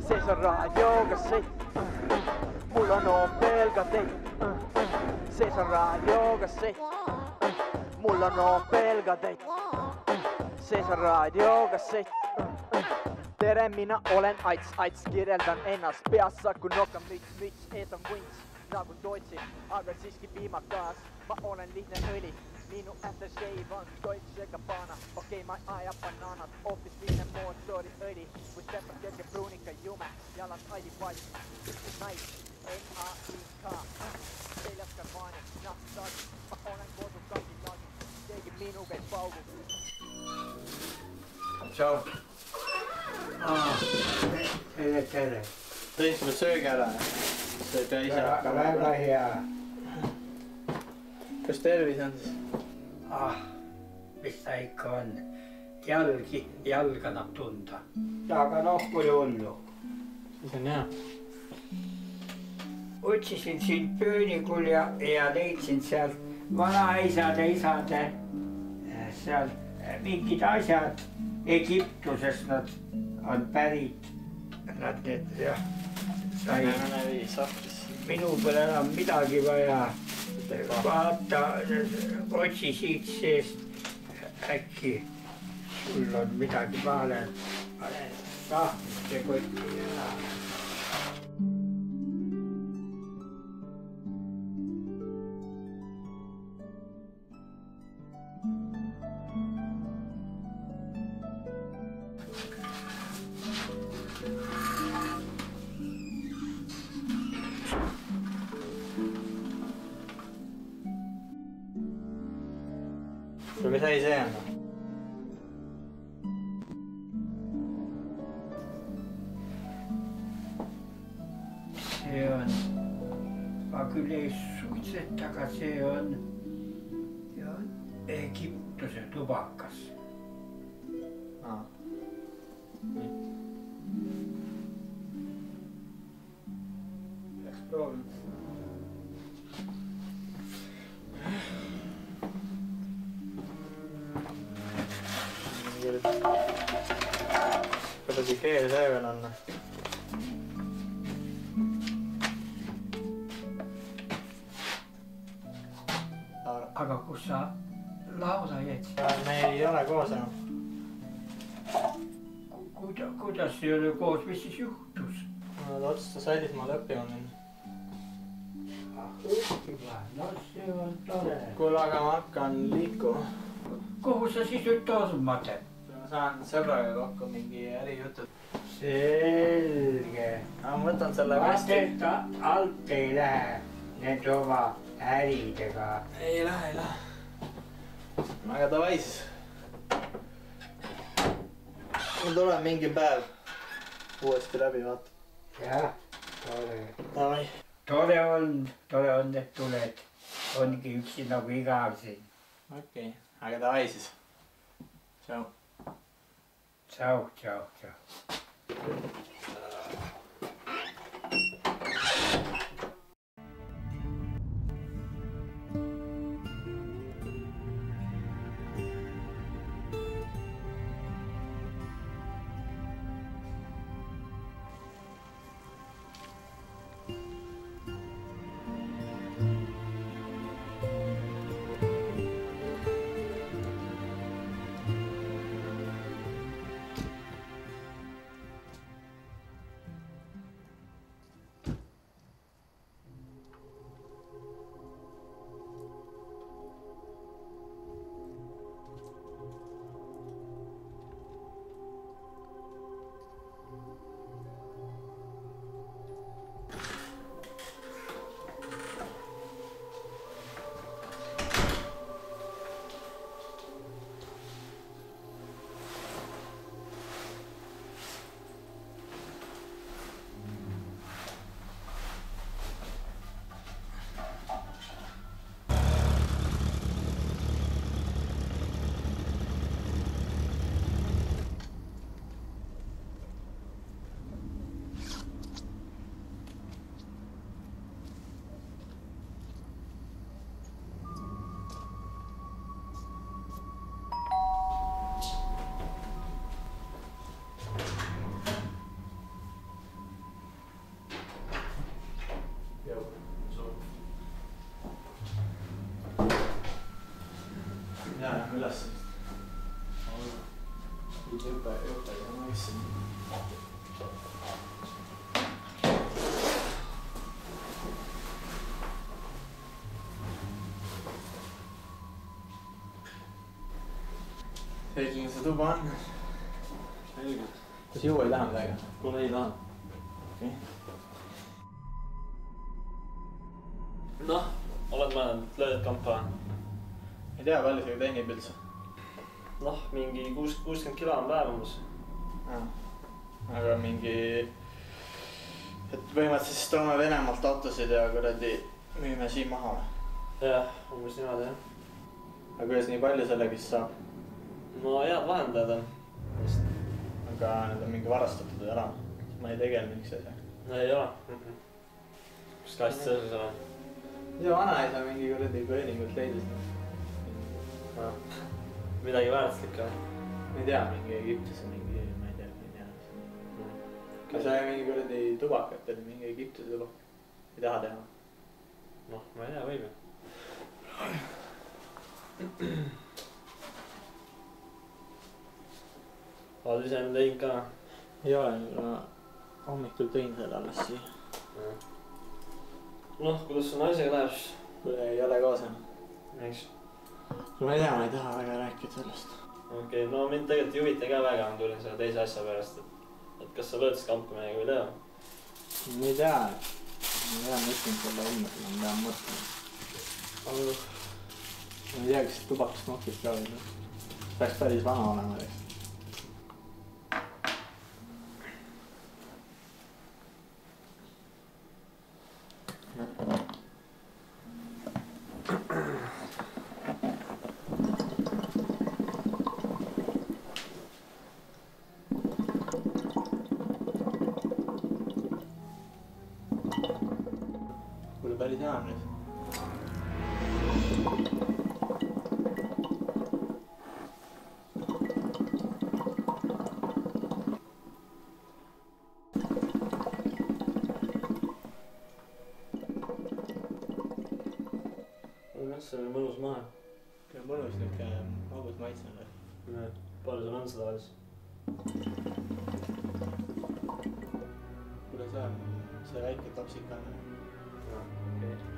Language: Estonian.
Seis on raajoogassi, mulla on pelkati. Seis on raajoogassi, mulla on pelkati. Seis on raajoogassi. Tere, minä olen Aits, kirjeltän ennast peassa kun nokka mits, etan wings. Nagu Deutsche, aggressiiski viimakas. Mä olen lihtinen öljy, minun aftershave on Deutsche Gabbana. Okei, mä ajan bananat, office-viinen moottori öljy. Kun steppas kesken bruunikka jume, jalat aidi vaiti. Nice, N-A-I-K. Seljaskarvainen, nassat. Mä olen kootu kaikki lagin, teikin minuukein paukut. Ciao. Tere. Tõin sulle söögi ära. See ei pea ise hakkama. Väga hea. Kas tervis on siis? Mis ta ikka on. Jalg annab tunda. Aga pole hullu. Siis on hea. Otsisin siin pöönikul ja leidsin sealt vanaisade, isade seal mingid asjad. Egiptusest nad on pärit. Nad need jah. Minul pole enam midagi vaja. Vaata, otsi siit seest. Äkki sul on midagi vahele. Panen sahtlisse kotti ja... Mis asi see on? See on, ma küll ei suitseta, aga see on Egiptuse tubakas. Peaks proovima. Kuidas see keel see veel on? Aga kus sa lauda jätsid? Me ei ole koos enam. Kuidas ei ole koos, mis siis juhtus? Nad otsustas välismaale õppima minna. Õppima? No see on tore. Kuule, aga ma hakkan liikuma. Kuhu sa siis nüüd tormad? Ma saan sõbraga kokku mingi ärijutud. Selge. Ma võtan selle vasti. Ta alt ei lähe need oma äridega. Ei lähe. Aga davai siis. Ma tulen mingi päev uuesti läbi vaata. Jah, tore. Davai. Tore on, et tuled. Ongi üksi nagu igavsi. Okei, aga davai siis. Tšau. Tšau. Jõpe ja naissin. Selline see tuba on. Selge. Kas juua ei taha midagi? Kuule ei taha. Okei. Noh, oled mõelnud lööd kampa? Ei tea, palju see teenib üldse? Noh, mingi 60 kilo on päev umbes. Aga mingi... Et põhimõtteliselt toome Venemaalt autosid ja kuradi müüme siin maha või? Jah, umbes niimoodi jah. Aga kuidas nii palju sellega siis saab? No head vahendajad on. Aga need on mingi varastatud või ära? Ma ei tegele mingiks asja. No ei ole. Kus kast selles on? Ja vanaisa mingi kuradi pööningut leidis. Midagi väärtuslik või? Ma ei tea, mingi Egiptuse mingi, ma ei tea. Kas see mingi kuradi tubakat oli, mingi Egiptuse tubak? Ei taha teha? Noh, ma ei tea, võib ju. Oled ise nüüd teinud ka? Ei ole, ma hommikul tõin selle alles siia. Noh, kuidas su naisega läheb siis? Ei ole koos enam. Miks? Ma ei tea, ma ei taha väga rääkida sellest. Okei, no mind tegelikult ei huvita ka väga, ma tulin selle teise asja pärast, et kas sa lööd siis kampa meiega või teo? Ma ei tea, ma ütlen selle homme, kui ma pean mõtlema. Ma ei tea, kas tubakast nokist ka või. Peaks päris vana olema eks. Kuule päris hea on nüüd. See on mõnus mahe. See on mõnus niuke magus maitsena. Palju sul on seda alles? Kuule see väike topsik on. Okei.